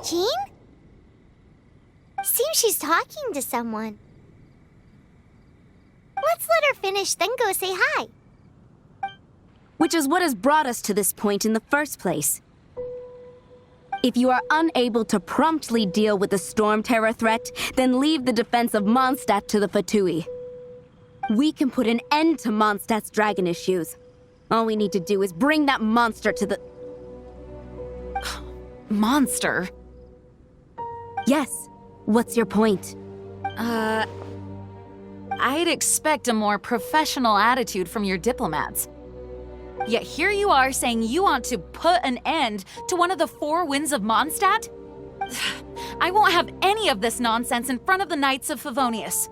Jean? Seems she's talking to someone. Let's let her finish, then go say hi. Which is what has brought us to this point in the first place. If you are unable to promptly deal with the storm terror threat, then leave the defense of Mondstadt to the Fatoui. We can put an end to Mondstadt's dragon issues. All we need to do is bring that monster to the... Monster? Yes. What's your point? I'd expect a more professional attitude from your diplomats. Yet here you are saying you want to put an end to one of the four winds of Mondstadt? I won't have any of this nonsense in front of the Knights of Favonius.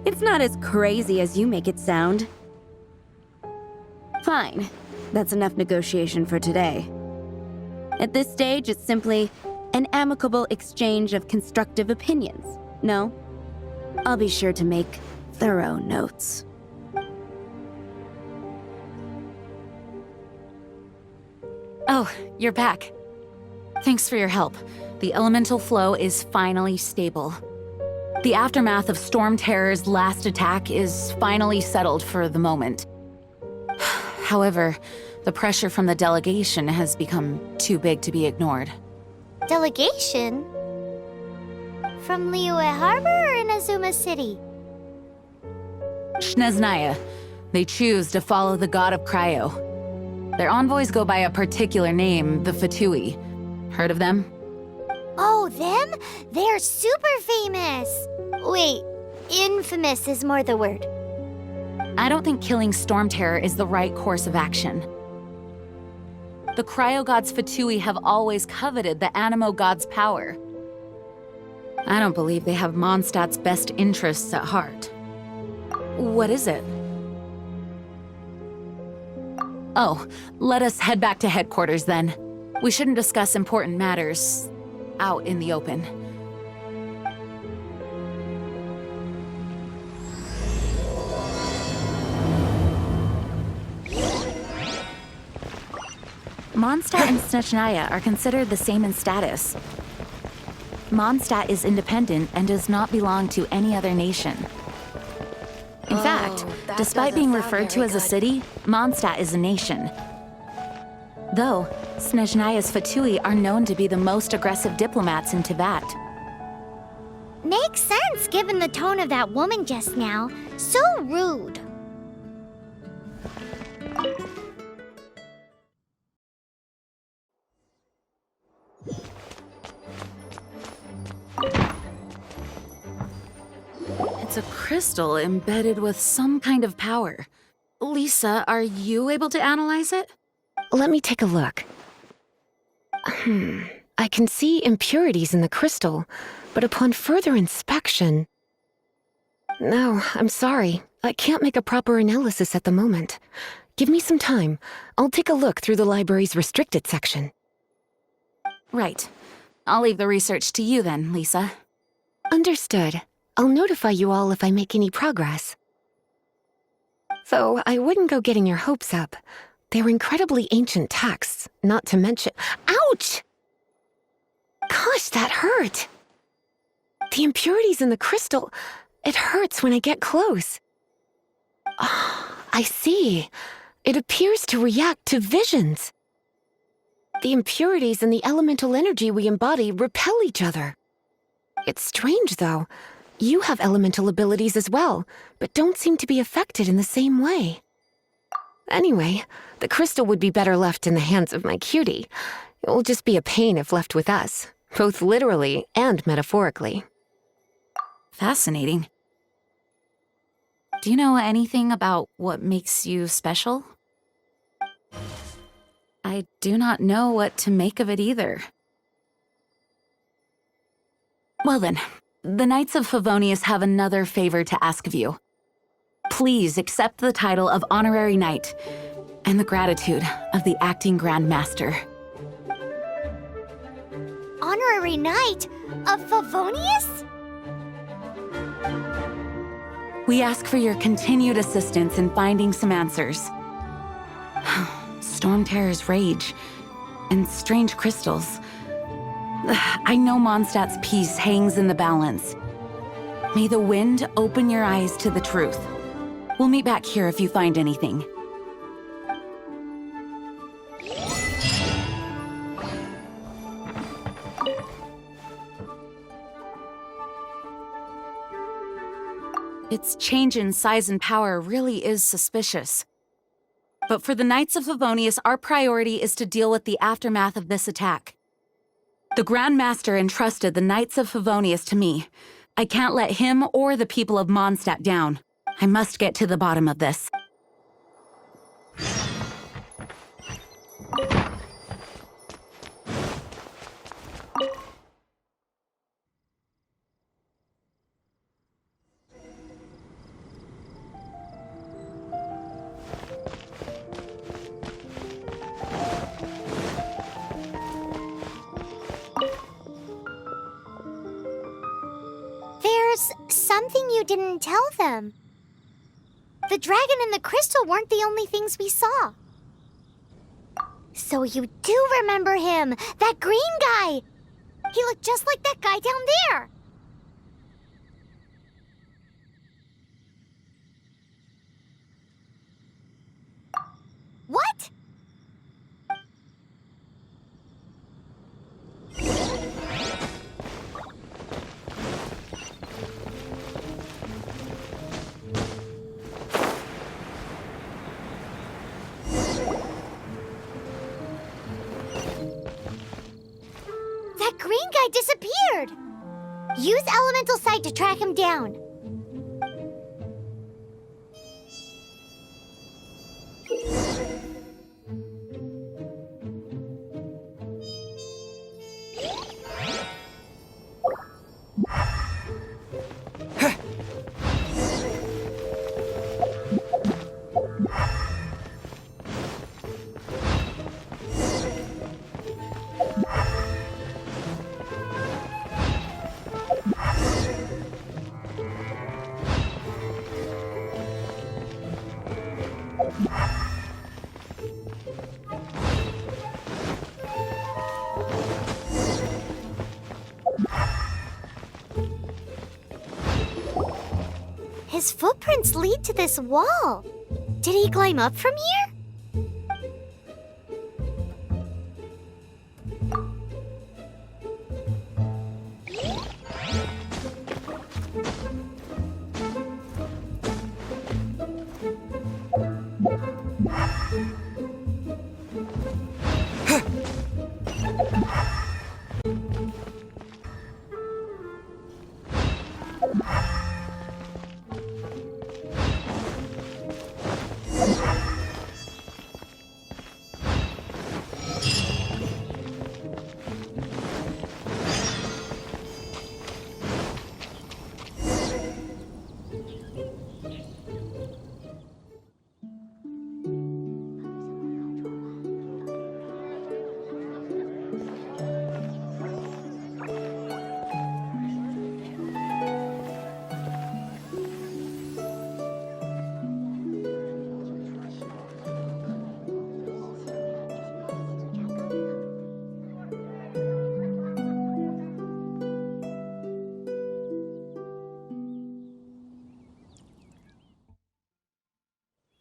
It's not as crazy as you make it sound. Fine. That's enough negotiation for today. At this stage, it's simply an amicable exchange of constructive opinions. No? I'll be sure to make thorough notes. Oh, you're back. Thanks for your help. The elemental flow is finally stable. The aftermath of Storm Terror's last attack is finally settled for the moment. However, the pressure from the delegation has become too big to be ignored. Delegation? From Liyue Harbor or Inazuma City? Snezhnaya. They choose to follow the god of Cryo. Their envoys go by a particular name, the Fatoui. Heard of them? Oh, them? They're super famous! Wait, infamous is more the word. I don't think killing Storm Terror is the right course of action. The Cryo gods Fatoui have always coveted the Animo god's power. I don't believe they have Mondstadt's best interests at heart. What is it? Oh, let us head back to headquarters then. We shouldn't discuss important matters out in the open. Mondstadt and Snezhnaya are considered the same in status. Mondstadt is independent and does not belong to any other nation. In fact, despite being referred to as a city, Mondstadt is a nation. Though, Snezhnaya's Fatoui are known to be the most aggressive diplomats in Teyvat. Makes sense given the tone of that woman just now. So rude. It's a crystal embedded with some kind of power. Lisa, are you able to analyze it? Let me take a look. I can see impurities in the crystal, but upon further inspection... No, I'm sorry. I can't make a proper analysis at the moment. Give me some time. I'll take a look through the library's restricted section. Right. I'll leave the research to you then, Lisa. Understood. I'll notify you all if I make any progress. Though I wouldn't go getting your hopes up. They're incredibly ancient texts, not to mention— Ouch! Gosh, that hurt! The impurities in the crystal, it hurts when I get close. Oh, I see. It appears to react to visions. The impurities and the elemental energy we embody repel each other. It's strange, though. You have elemental abilities as well, but don't seem to be affected in the same way. Anyway, the crystal would be better left in the hands of my cutie. It will just be a pain if left with us, both literally and metaphorically. Fascinating. Do you know anything about what makes you special? I do not know what to make of it either. Well then, the Knights of Favonius have another favor to ask of you. Please accept the title of Honorary Knight and the gratitude of the Acting Grand Master. Honorary Knight of Favonius? We ask for your continued assistance in finding some answers. Storm Terror's rage and strange crystals. I know Mondstadt's peace hangs in the balance. May the wind open your eyes to the truth. We'll meet back here if you find anything. Its change in size and power really is suspicious. But for the Knights of Favonius, our priority is to deal with the aftermath of this attack. The Grand Master entrusted the Knights of Favonius to me. I can't let him or the people of Mondstadt down. I must get to the bottom of this. There's something you didn't tell them. The dragon and the crystal weren't the only things we saw. So you do remember him, that green guy. He looked just like that guy down there. What? That green guy disappeared! Use Elemental Sight to track him down. His footprints lead to this wall. Did he climb up from here?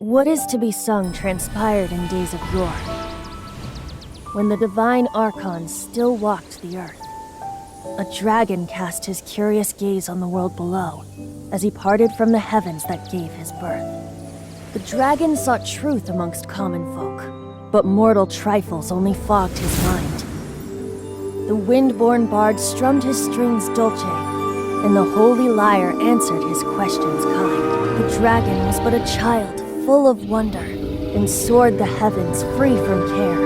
What is to be sung transpired in days of yore, when the divine archons still walked the earth. A dragon cast his curious gaze on the world below, as he parted from the heavens that gave his birth. The dragon sought truth amongst common folk, but mortal trifles only fogged his mind. The wind-born bard strummed his strings dolce, and the holy lyre answered his questions kind. The dragon was but a child, full of wonder, and soared the heavens free from care.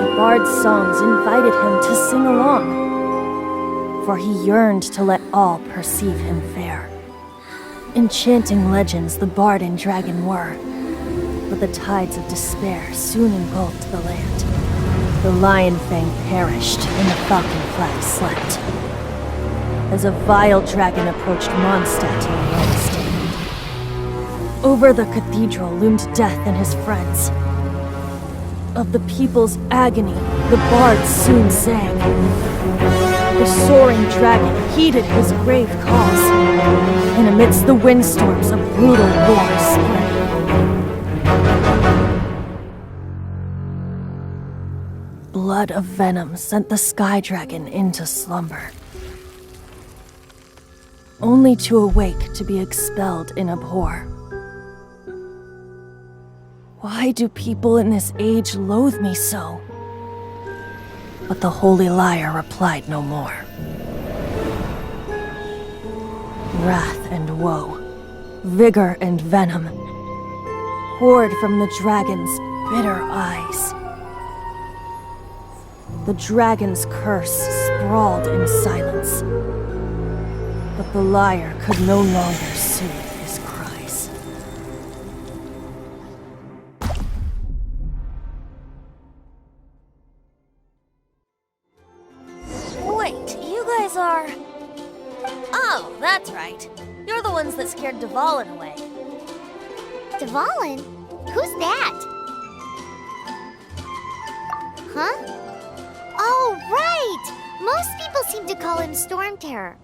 The bard's songs invited him to sing along, for he yearned to let all perceive him fair. Enchanting legends the bard and dragon were, but the tides of despair soon engulfed the land. The lion fang perished, and the falcon flag slept, as a vile dragon approached Mondstadt in the west. Over the cathedral loomed death and his friends. Of the people's agony, The bard soon sang. The soaring dragon heeded his grave calls, and amidst the windstorms a brutal war spread. Blood of venom sent the sky dragon into slumber, only to awake to be expelled in abhor. Why do people in this age loathe me so? But the holy Lyre replied no more. Wrath and woe, vigor and venom, poured from the dragon's bitter eyes. The dragon's curse sprawled in silence, but the Lyre could no longer soothe his cries. Wait, you guys are... Oh, that's right. You're the ones that scared Dvalin away. Dvalin? Who's that? Huh? Oh, right! Most people seem to call him Storm Terror.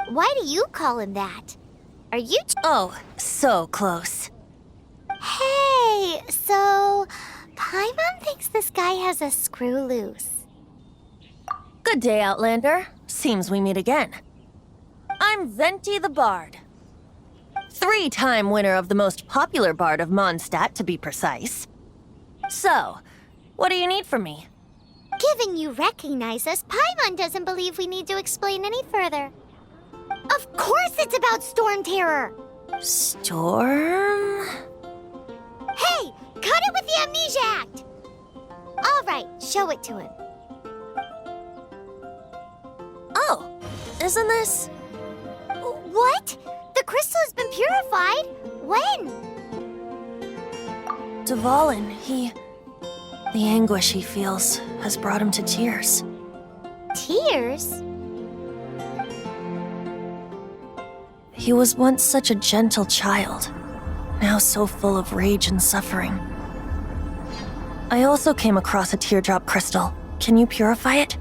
Why do you call him that? Are you... Oh, so close. Hey, so... Paimon thinks this guy has a screw loose. Good day, Outlander. Seems we meet again. I'm Venti the Bard. 3-time winner of the most popular bard of Mondstadt, to be precise. So, what do you need from me? Given you recognize us, Paimon doesn't believe we need to explain any further. Of course it's about Storm Terror! Storm? Hey! Cut it with the Amnesia Act! Alright, show it to him. Oh, isn't this... What? The crystal has been purified? When? Dvalin, the anguish he feels has brought him to tears. Tears? He was once such a gentle child, now so full of rage and suffering. I also came across a teardrop crystal. Can you purify it?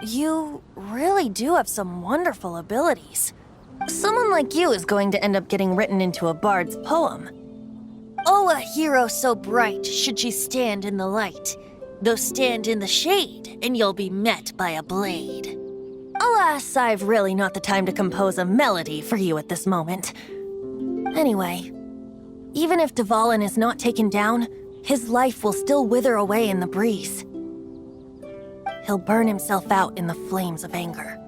You really do have some wonderful abilities. Someone like you is going to end up getting written into a bard's poem. Oh, a hero so bright should she stand in the light. Though stand in the shade, and you'll be met by a blade. Alas, I've really not the time to compose a melody for you at this moment. Anyway, even if Dvalin is not taken down, his life will still wither away in the breeze. He'll burn himself out in the flames of anger.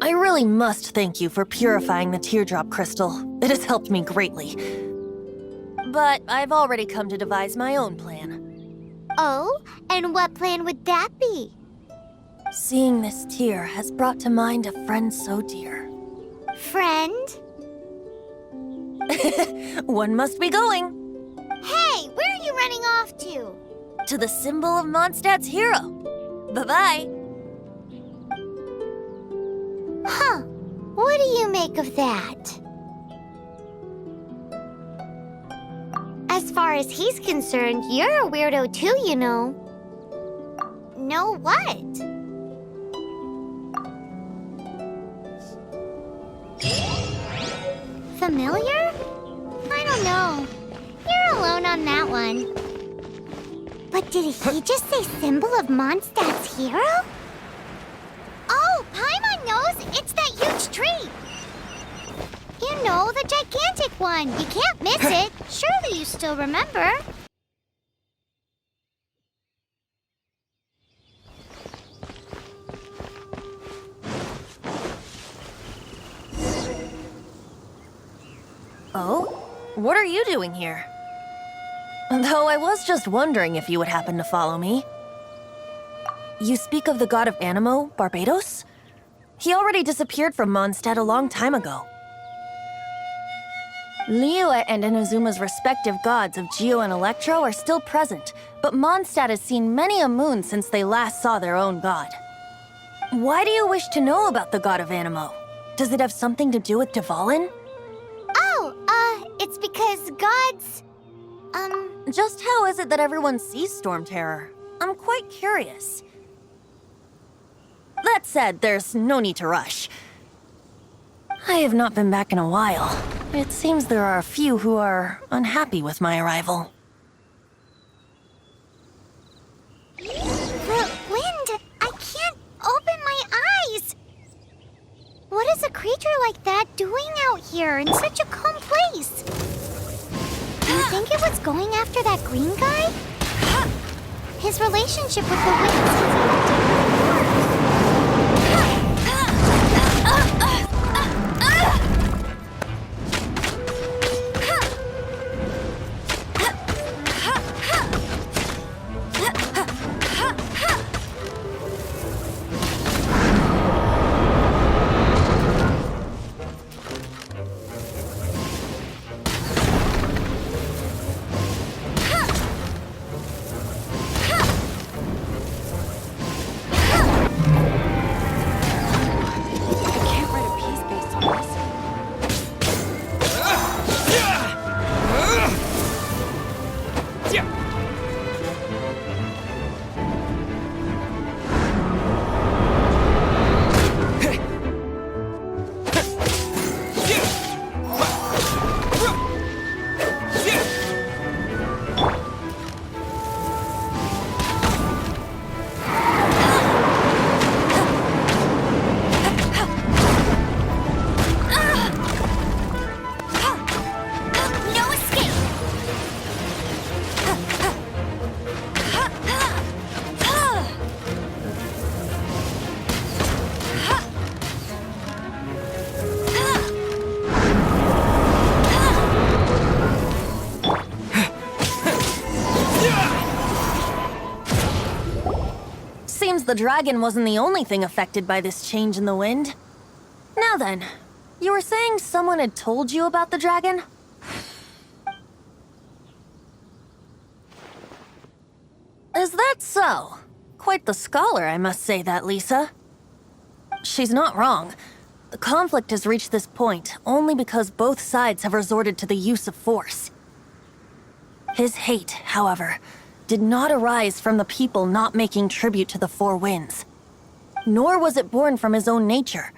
I really must thank you for purifying the teardrop crystal. It has helped me greatly. But I've already come to devise my own plan. Oh? And what plan would that be? Seeing this tear has brought to mind a friend so dear. Friend? One must be going. Hey, where are you running off to? To the symbol of Mondstadt's hero. Bye-bye. Huh. What do you make of that? As far as he's concerned, you're a weirdo too, you know. Know what? Familiar? I don't know. You're alone on that one. But did he just say symbol of Mondstadt's hero? Oh, Paimon knows! It's that huge tree! You know, the gigantic one. You can't miss it. Surely you still remember. Oh? What are you doing here? Though I was just wondering if you would happen to follow me. You speak of the god of Animo, Barbados? He already disappeared from Mondstadt a long time ago. Lyre and Inazuma's respective gods of Geo and Electro are still present, but Mondstadt has seen many a moon since they last saw their own god. Why do you wish to know about the god of Animo? Does it have something to do with Dvalin? It's because gods... Just how is it that everyone sees Storm Terror? I'm quite curious. That said, there's no need to rush. I have not been back in a while. It seems there are a few who are unhappy with my arrival. The wind! I can't open my eyes! What is a creature like that doing out here in such a calm place? Do you think it was going after that green guy? His relationship with the wind seems the dragon wasn't the only thing affected by this change in the wind. Now then, you were saying someone had told you about the dragon? Is that so? Quite the scholar, I must say that, Lisa. She's not wrong. The conflict has reached this point only because both sides have resorted to the use of force. His hate, however, did not arise from the people not making tribute to the Four Winds. Nor was it born from his own nature,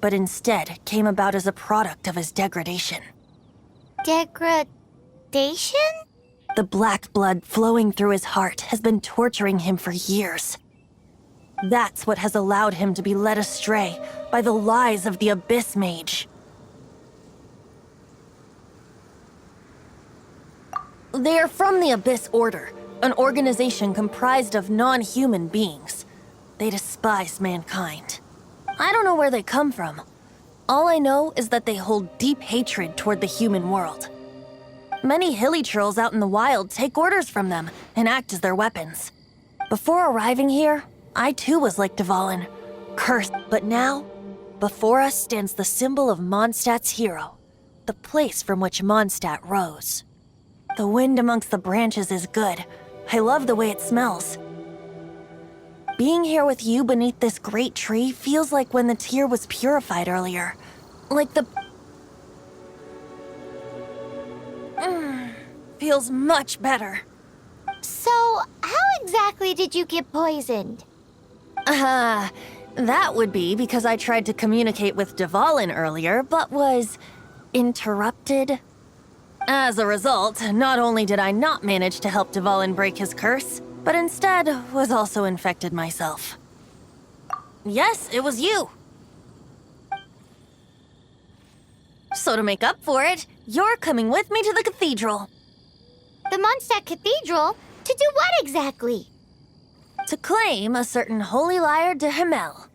but instead came about as a product of his degradation. degradation? The black blood flowing through his heart has been torturing him for years. That's what has allowed him to be led astray by the lies of the Abyss Mage. They are from the Abyss Order, an organization comprised of non-human beings. They despise mankind. I don't know where they come from. All I know is that they hold deep hatred toward the human world. Many hilly trolls out in the wild take orders from them and act as their weapons. Before arriving here, I too was like Dvalin, cursed. But now, before us stands the symbol of Mondstadt's hero, the place from which Mondstadt rose. The wind amongst the branches is good. I love the way it smells. Being here with you beneath this great tree feels like when the tear was purified earlier. Like the... feels much better. So, how exactly did you get poisoned? That would be because I tried to communicate with Dvalin earlier, but was interrupted. As a result, not only did I not manage to help Dvalin break his curse, but instead was also infected myself. Yes, it was you. So to make up for it, you're coming with me to the cathedral. The Mondstadt Cathedral? To do what exactly? To claim a certain holy Lyre de Himmel.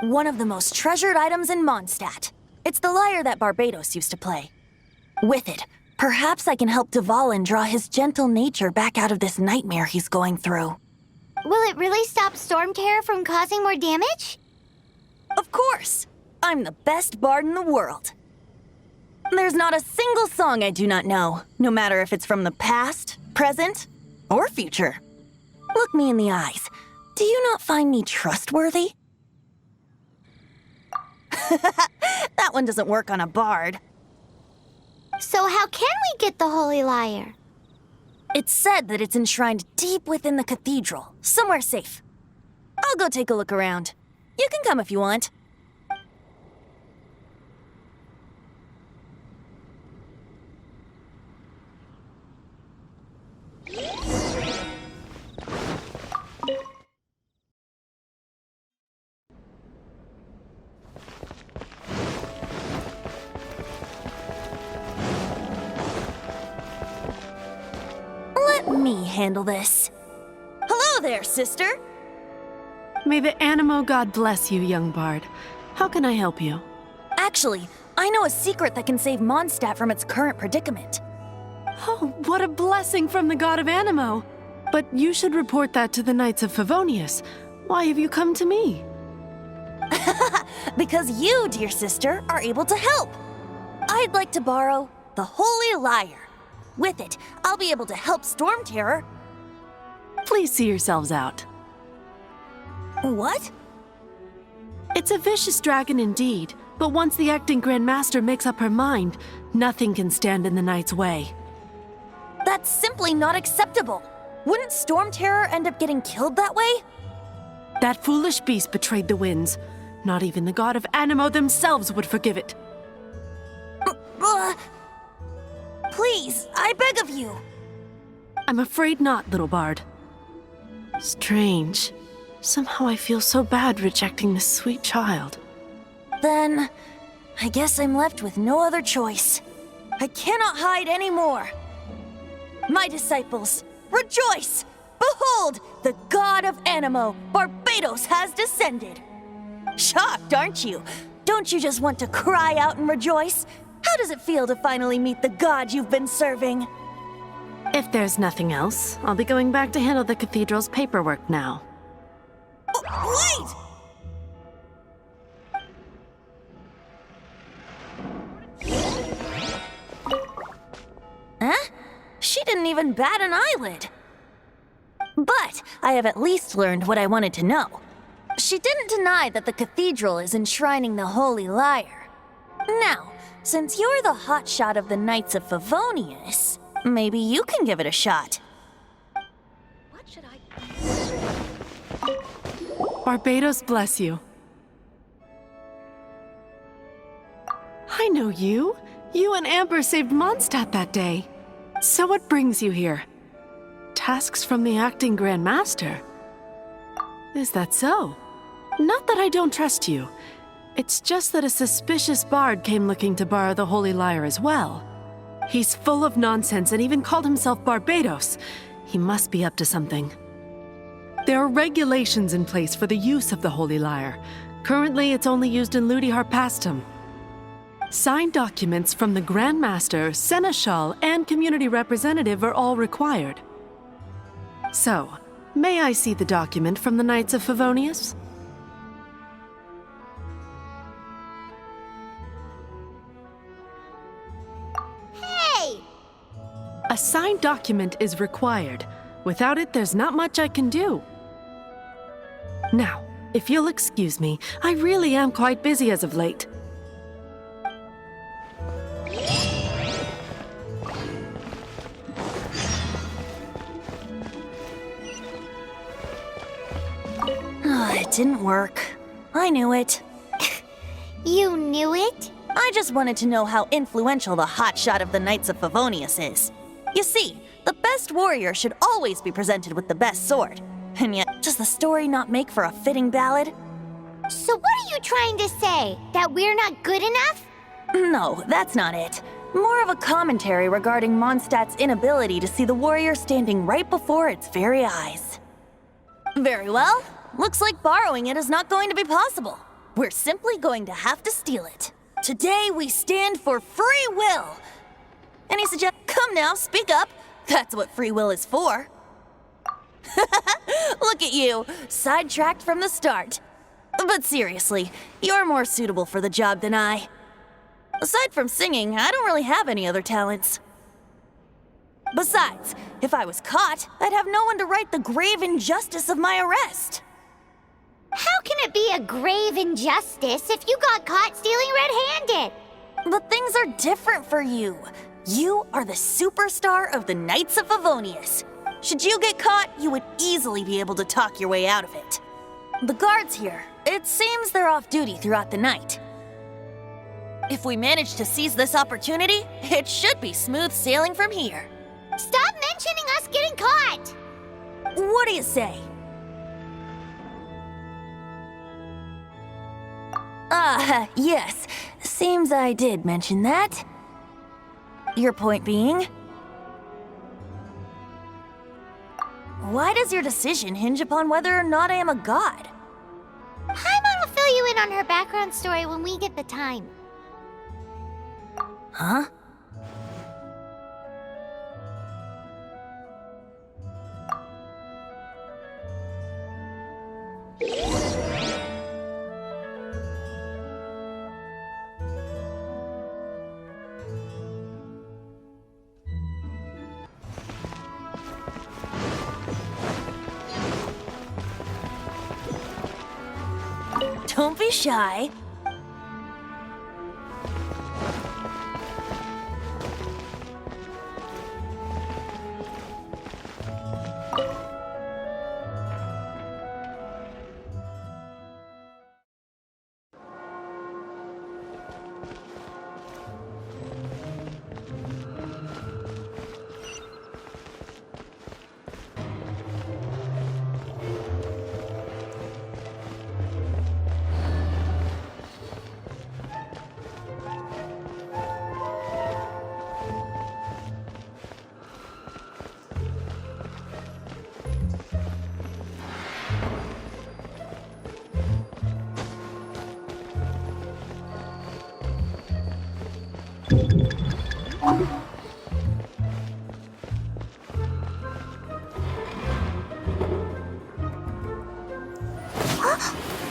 one of the most treasured items in Mondstadt. It's the lyre that Barbados used to play. With it, perhaps I can help Dvalin draw his gentle nature back out of this nightmare he's going through. Will it really stop Storm Terror from causing more damage? Of course! I'm the best bard in the world. There's not a single song I do not know, no matter if it's from the past, present, or future. Look me in the eyes. Do you not find me trustworthy? That one doesn't work on a bard. So how can we get the Holy Lyre? It's said that it's enshrined deep within the cathedral, somewhere safe. I'll go take a look around. You can come if you want. Let me handle this. Hello there, sister! May the Animo God bless you, young bard. How can I help you? Actually, I know a secret that can save Mondstadt from its current predicament. Oh, what a blessing from the god of Animo! But you should report that to the Knights of Favonius. Why have you come to me? Because you, dear sister, are able to help. I'd like to borrow the Holy Lyre. With it, I'll be able to help Storm Terror. Please see yourselves out. What? It's a vicious dragon indeed, but once the acting Grand Master makes up her mind, nothing can stand in the Knight's way. That's simply not acceptable. Wouldn't Storm Terror end up getting killed that way? That foolish beast betrayed the winds. Not even the god of Animo themselves would forgive it. Please, I beg of you. I'm afraid not, little bard. Strange. Somehow I feel so bad rejecting this sweet child. Then, I guess I'm left with no other choice. I cannot hide anymore. My disciples, rejoice! Behold, the god of Animo, Barbados, has descended. Shocked, aren't you? Don't you just want to cry out and rejoice? How does it feel to finally meet the god you've been serving? If there's nothing else, I'll be going back to handle the cathedral's paperwork now. Wait! Huh? She didn't even bat an eyelid. But I have at least learned what I wanted to know. She didn't deny that the cathedral is enshrining the Holy Lyre. Now, since you're the hotshot of the Knights of Favonius, maybe you can give it a shot. What should I... Barbados bless you. I know you. You and Amber saved Mondstadt that day. So what brings you here? Tasks from the acting Grand Master? Is that so? Not that I don't trust you. It's just that a suspicious bard came looking to borrow the Holy Lyre as well. He's full of nonsense and even called himself Barbados. He must be up to something. There are regulations in place for the use of the Holy Lyre. Currently, it's only used in Ludi Harpastum. Signed documents from the Grand Master, Seneschal, and community representative are all required. So, may I see the document from the Knights of Favonius? Hey! A signed document is required. Without it, there's not much I can do. Now, if you'll excuse me, I really am quite busy as of late. It didn't work. I knew it. You knew it? I just wanted to know how influential the hotshot of the Knights of Favonius is. You see, the best warrior should always be presented with the best sword. And yet, does the story not make for a fitting ballad? So what are you trying to say? That we're not good enough? No, that's not it. More of a commentary regarding Mondstadt's inability to see the warrior standing right before its very eyes. Very well. Looks like borrowing it is not going to be possible. We're simply going to have to steal it. Today we stand for free will. Any Come now, speak up. That's what free will is for. Look at you, sidetracked from the start. But seriously, you're more suitable for the job than I. Aside from singing, I don't really have any other talents. Besides, if I was caught, I'd have no one to right the grave injustice of my arrest. How can it be a grave injustice if you got caught stealing red-handed? But things are different for you. You are the superstar of the Knights of Favonius. Should you get caught, you would easily be able to talk your way out of it. The guards here, it seems they're off duty throughout the night. If we manage to seize this opportunity, it should be smooth sailing from here. Stop mentioning us getting caught! What do you say? Yes. Seems I did mention that. Your point being? Why does your decision hinge upon whether or not I am a god? Paimon will fill you in on her background story when we get the time. Huh? Don't be shy.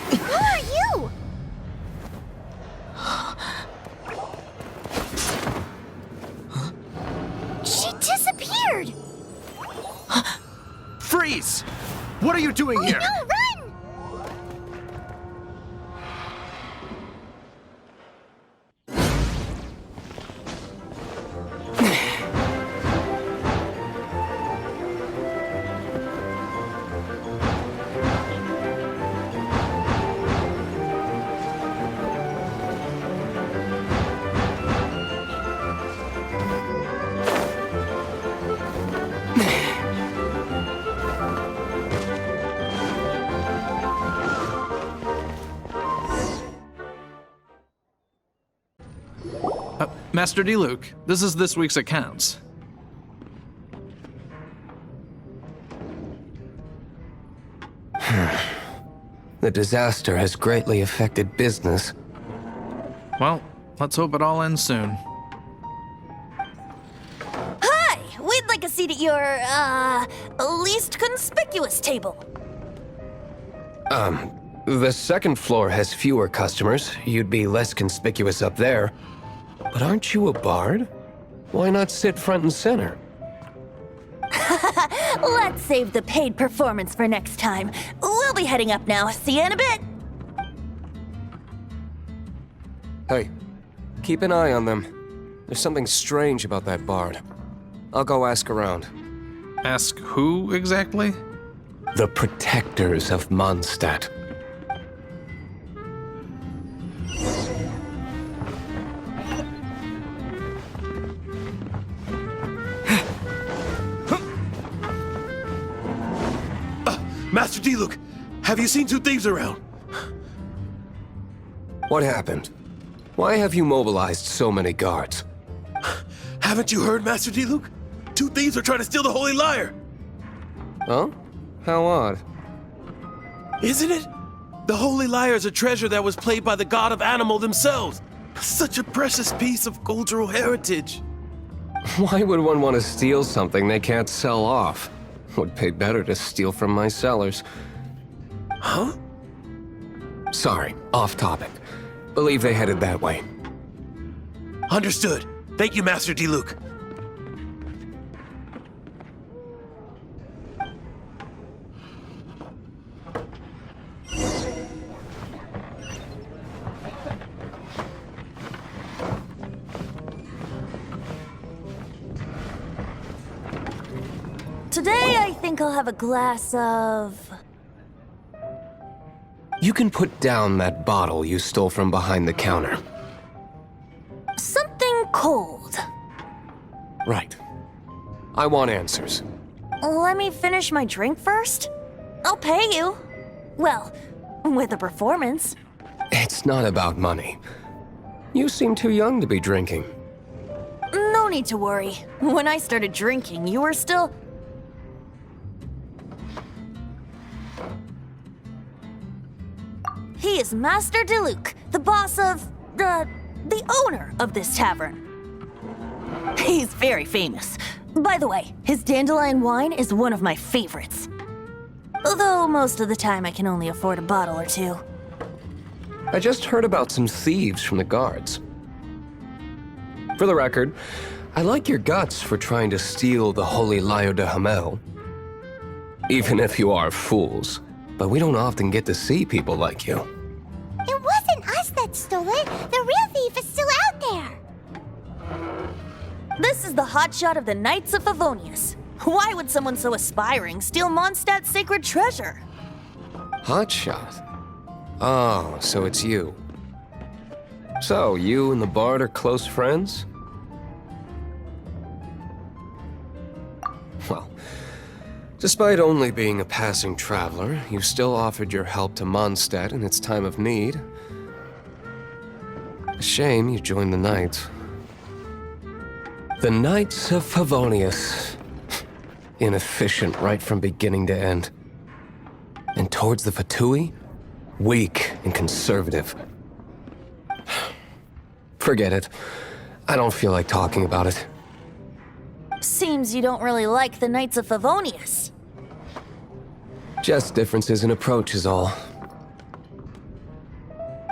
Who are you? She disappeared! Freeze! What are you doing here? No, run! Master Diluc, this is this week's accounts. The disaster has greatly affected business. Well, let's hope it all ends soon. Hi! We'd like a seat at your, least conspicuous table. The second floor has fewer customers. You'd be less conspicuous up there. But aren't you a bard? Why not sit front and center? Let's save the paid performance for next time. We'll be heading up now. See you in a bit. Hey, keep an eye on them. There's something strange about that bard. I'll go ask around. Ask who exactly? The protectors of Mondstadt. Master Diluc, have you seen two thieves around? What happened? Why have you mobilized so many guards? Haven't you heard, Master Diluc? Two thieves are trying to steal the Holy Lyre! Huh? How odd. Isn't it? The Holy Lyre is a treasure that was played by the god of animal themselves. Such a precious piece of cultural heritage. Why would one want to steal something they can't sell off? Would pay better to steal from my sellers. Huh? Sorry, off topic. Believe they headed that way. Understood. Thank you, Master Diluc. Today, I think I'll have a glass of... You can put down that bottle you stole from behind the counter. something cold. Right. I want answers. Let me finish my drink first. I'll pay you. Well, with a performance. It's not about money. You seem too young to be drinking. No need to worry. When I started drinking, you were still... He is Master Diluc, the boss of... the owner of this tavern. He's very famous. By the way, his dandelion wine is one of my favorites. Although most of the time I can only afford a bottle or two. I just heard about some thieves from the guards. For the record, I like your guts for trying to steal the holy Lyre de Hamel. Even if you are fools, but we don't often get to see people like you. It wasn't us that stole it. The real thief is still out there. This is the hotshot of the Knights of Favonius. Why would someone so aspiring steal Mondstadt's sacred treasure? Hotshot? Oh, so it's you. So, you and the bard are close friends? Well, despite only being a passing traveler, you still offered your help to Mondstadt in its time of need. A shame you joined the Knights. The Knights of Favonius. Inefficient right from beginning to end. And towards the Fatoui, weak and conservative. Forget it. I don't feel like talking about it. Seems you don't really like the Knights of Favonius. Just differences in approach is all.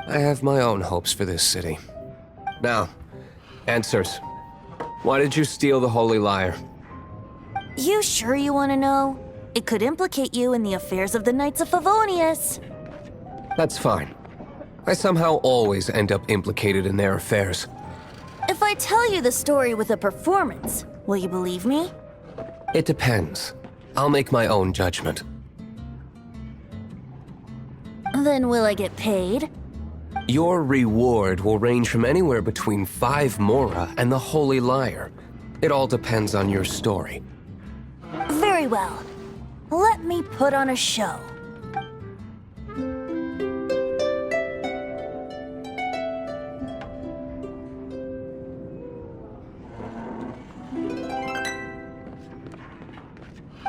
I have my own hopes for this city. Now, answers. Why did you steal the Holy Lyre? You sure you want to know? It could implicate you in the affairs of the Knights of Favonius. That's fine. I somehow always end up implicated in their affairs. If I tell you the story with a performance, will you believe me? It depends. I'll make my own judgment. Then will I get paid? Your reward will range from anywhere between 5 mora and the Holy Lyre. It all depends on your story. Very well. Let me put on a show.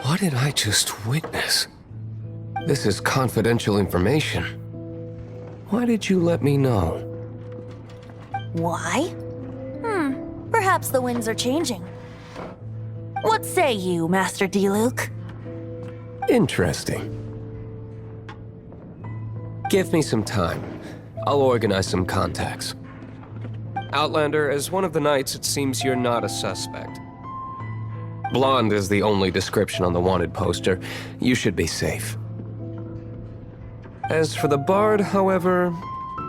What did I just witness? This is confidential information. Why did you let me know? Why? Perhaps the winds are changing. What say you, Master Diluc? Interesting. Give me some time. I'll organize some contacts. Outlander, as one of the knights, it seems you're not a suspect. Blonde is the only description on the wanted poster. You should be safe. As for the bard, however,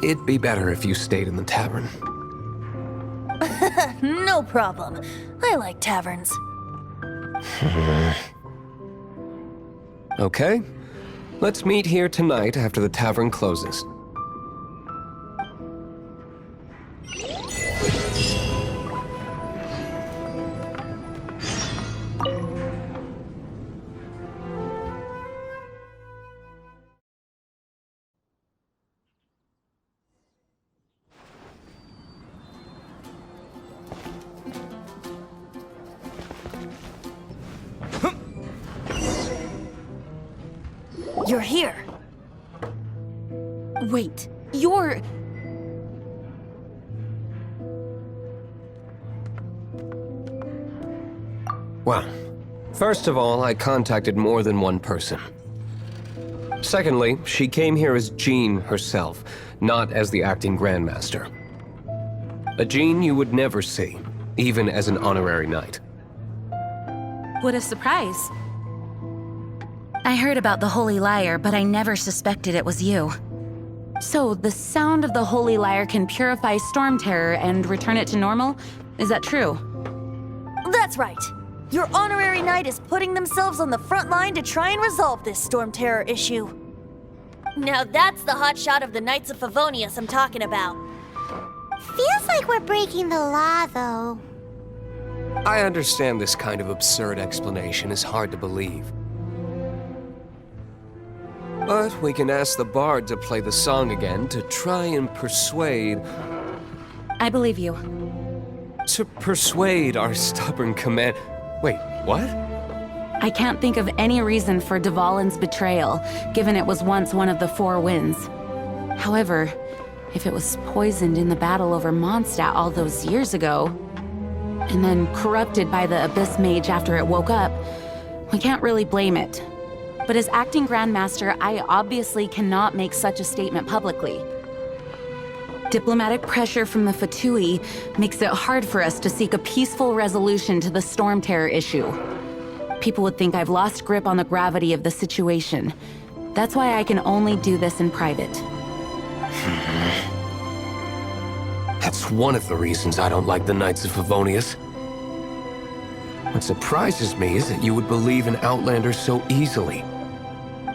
it'd be better if you stayed in the tavern. No problem. I like taverns. Okay. Let's meet here tonight after the tavern closes. You're here. Wait, you're... Well, first of all, I contacted more than one person. Secondly, she came here as Jean herself, not as the acting Grandmaster. A Jean you would never see, even as an honorary knight. What a surprise. I heard about the Holy Lyre, but I never suspected it was you. So, the sound of the Holy Lyre can purify Storm Terror and return it to normal? Is that true? That's right. Your honorary knight is putting themselves on the front line to try and resolve this Storm Terror issue. Now that's the hotshot of the Knights of Favonius I'm talking about. Feels like we're breaking the law, though. I understand this kind of absurd explanation is hard to believe. But we can ask the bard to play the song again to try and persuade... I believe you. To persuade our stubborn command... Wait, what? I can't think of any reason for Dvalin's betrayal, given it was once one of the Four Winds. However, if it was poisoned in the battle over Mondstadt all those years ago, and then corrupted by the Abyss Mage after it woke up, we can't really blame it. But as acting Grandmaster, I obviously cannot make such a statement publicly. Diplomatic pressure from the Fatoui makes it hard for us to seek a peaceful resolution to the Storm Terror issue. People would think I've lost grip on the gravity of the situation. That's why I can only do this in private. That's one of the reasons I don't like the Knights of Favonius. What surprises me is that you would believe in Outlanders so easily.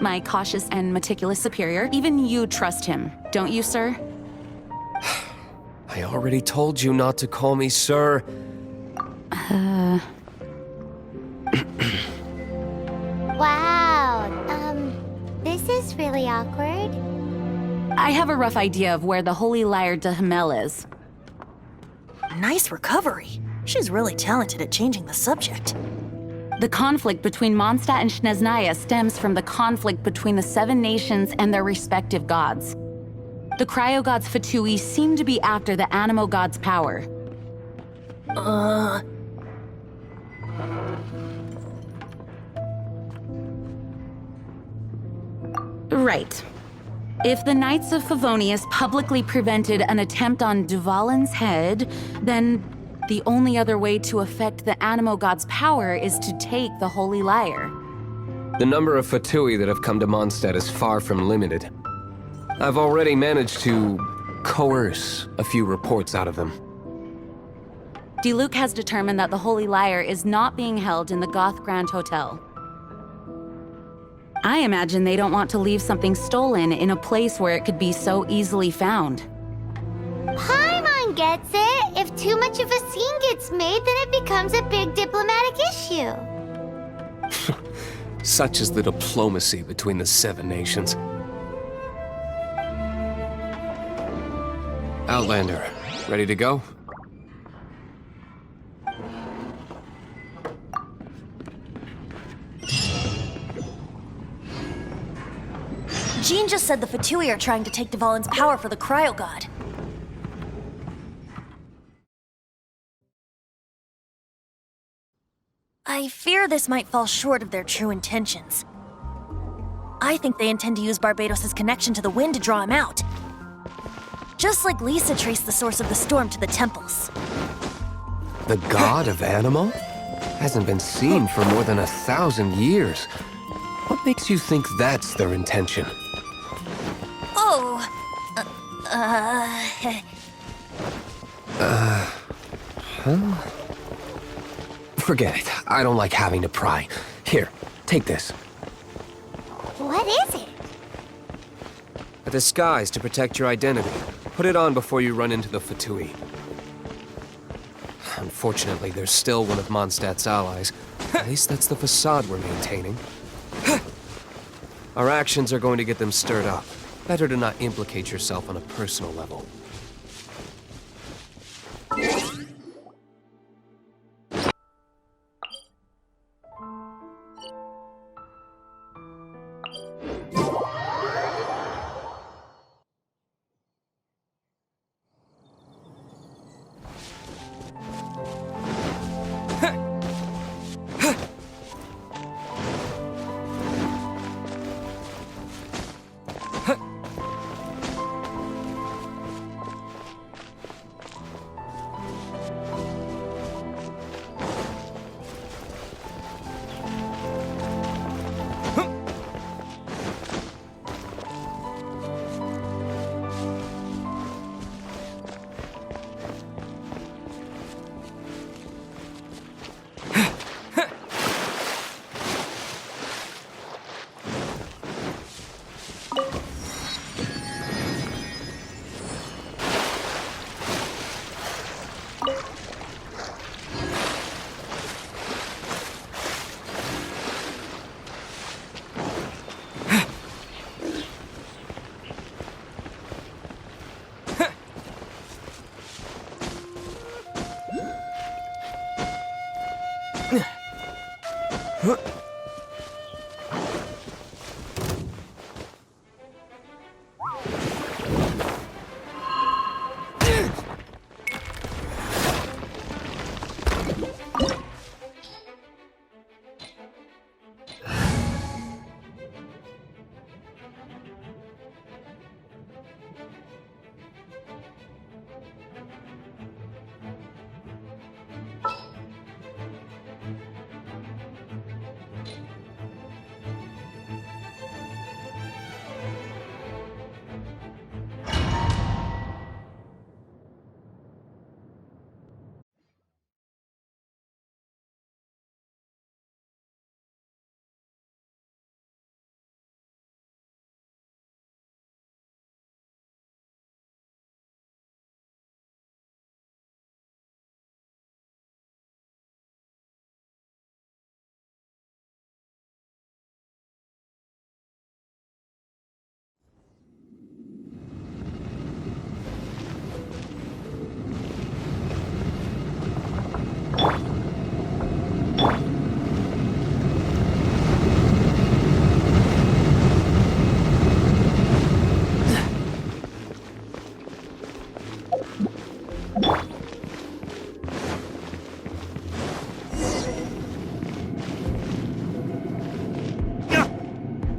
My cautious and meticulous superior, even you trust him, don't you, sir? I already told you not to call me sir. Wow, this is really awkward. I have a rough idea of where the Holy Lyre de Hamel is. Nice recovery. She's really talented at changing the subject. The conflict between Mondstadt and Snezhnaya stems from the conflict between the Seven Nations and their respective gods. The cryo-gods Fatoui seem to be after the Animo god's power. Right. If the Knights of Favonius publicly prevented an attempt on Dvalin's head, then the only other way to affect the Animo god's power is to take the Holy Lyre. The number of Fatoui that have come to Mondstadt is far from limited. I've already managed to coerce a few reports out of them. Diluc has determined that the Holy Lyre is not being held in the Goth Grand Hotel. I imagine they don't want to leave something stolen in a place where it could be so easily found. Paimon gets it. If too much of a scene gets made, then it becomes a big diplomatic issue. Such is the diplomacy between the Seven Nations. Outlander, ready to go? Jean just said the Fatoui are trying to take Dvalin's power for the Cryo God. I fear this might fall short of their true intentions. I think they intend to use Barbados' connection to the wind to draw him out. Just like Lisa traced the source of the storm to the temples. The god of Animo? Hasn't been seen for more than 1,000 years. What makes you think that's their intention? Oh, Forget it. I don't like having to pry. Here, take this. What is it? A disguise to protect your identity. Put it on before you run into the Fatoui. Unfortunately, there's still one of Mondstadt's allies. At least that's the facade we're maintaining. Our actions are going to get them stirred up. Better to not implicate yourself on a personal level.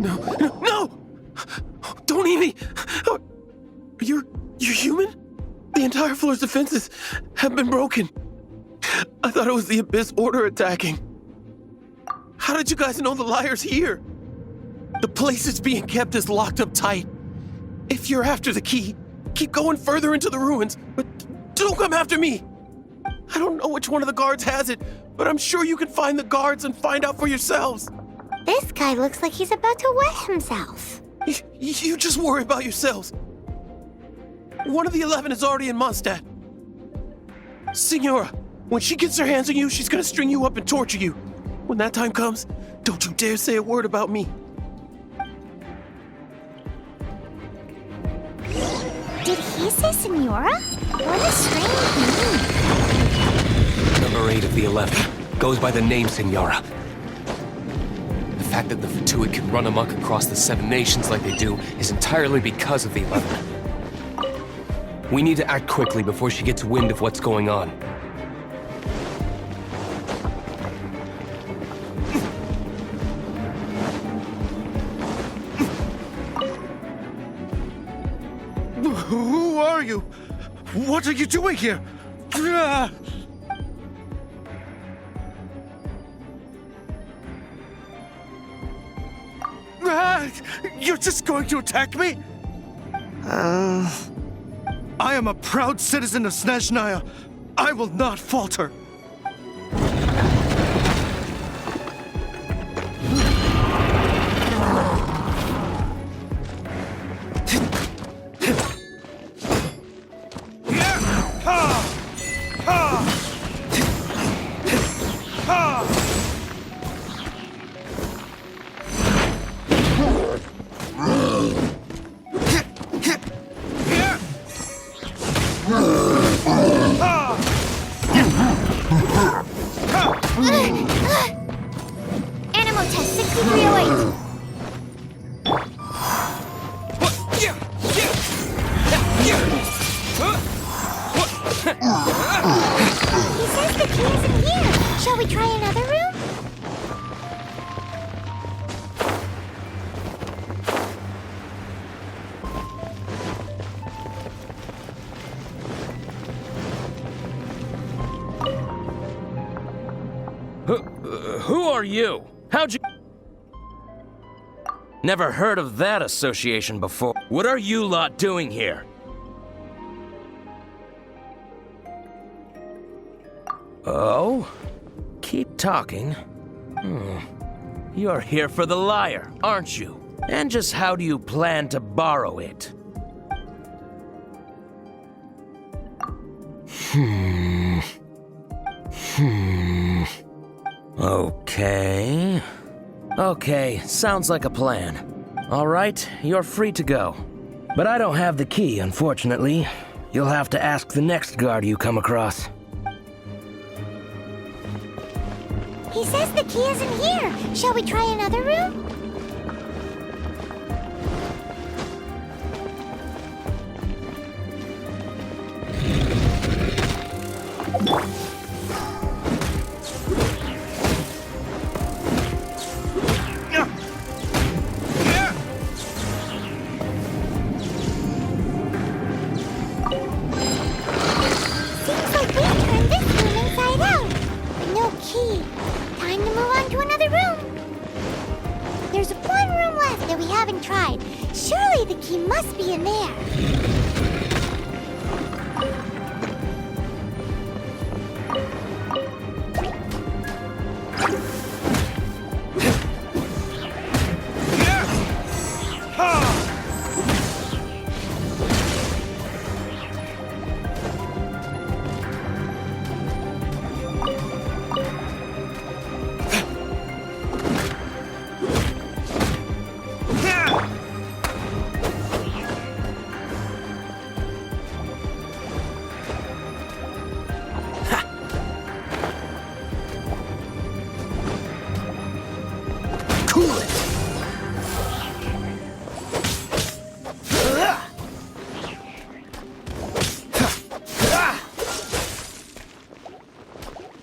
No! Don't eat me! You're human? The entire floor's defenses have been broken. I thought it was the Abyss Order attacking. How did you guys know the Lyre's here? The place is being kept is locked up tight. If you're after the key, keep going further into the ruins, but don't come after me. I don't know which one of the guards has it, but I'm sure you can find the guards and find out for yourselves. This guy looks like he's about to wet himself. You just worry about yourselves. One of the 11 is already in Mondstadt. Signora, when she gets her hands on you, she's gonna string you up and torture you. When that time comes, don't you dare say a word about me. Did he say Senora? What a strange name. Number 8 of the 11 goes by the name Signora. The fact that the Fatoui can run amok across the 7 nations like they do is entirely because of the 11. We need to act quickly before she gets wind of what's going on. Who are you? What are you doing here? You're just going to attack me? I am a proud citizen of Snezhnaya. I will not falter. Animal test 6308. He says the key is in here. Shall we try another room? Who are you? How'd you... Never heard of that association before. What are you lot doing here? Oh? Keep talking. You're here for the Lyre, aren't you? And just how do you plan to borrow it? Okay, sounds like a plan. All right, you're free to go. But I don't have the key, unfortunately. You'll have to ask the next guard you come across. He says the key isn't here. Shall we try another room? Seems like we turned this room inside out. No key. Time to move on to another room. There's one room left that we haven't tried. Surely the key must be in there.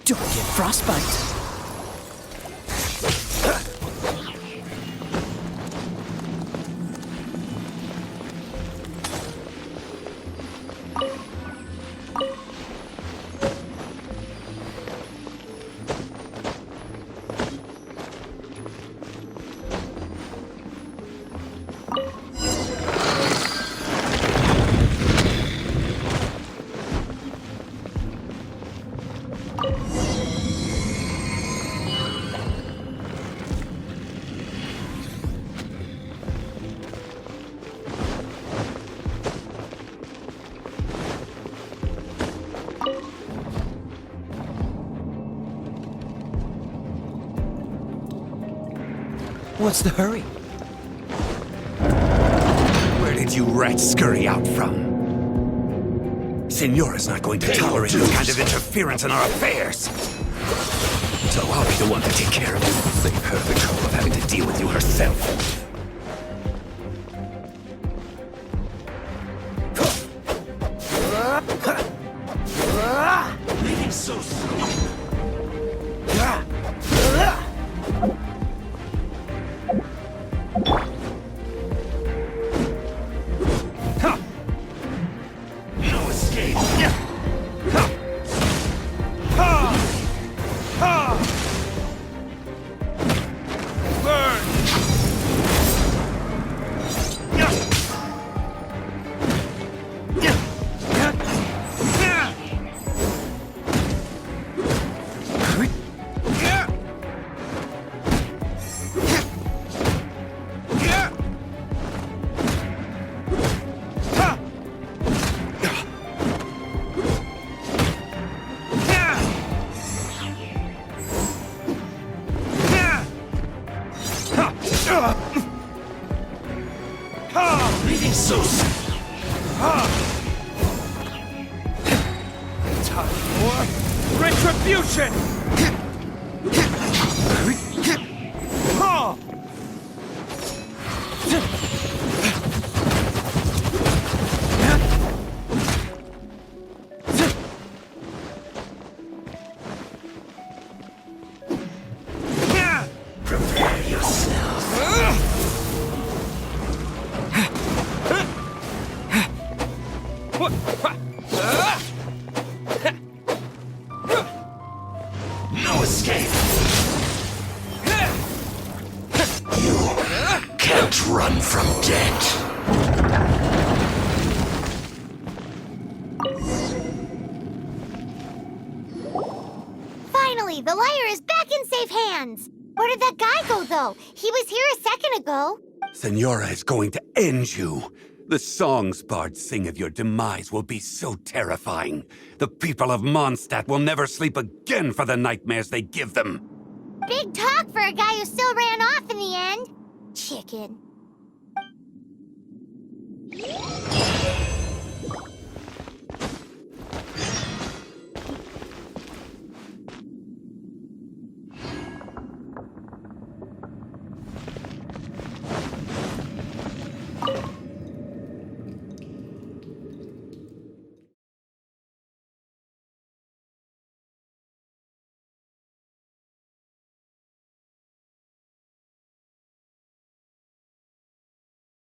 Don't get frostbite. What's the hurry? Where did you rats scurry out from? Signora's not going to tolerate this kind of interference in our affairs. So I'll be the one to take care of you. Save her the trouble of having to deal with you herself. Leaving so soon. No escape. Burn. Leaving so soon. Time for retribution. Prepare yourself. No escape. You can't run from death. Finally, the Lyre is back in safe hands. Where did that guy go, though? He was here a second ago. Signora is going to end you. The songs bards sing of your demise will be so terrifying. The people of Mondstadt will never sleep again for the nightmares they give them. Big talk for a guy who still ran off in the end. Chicken.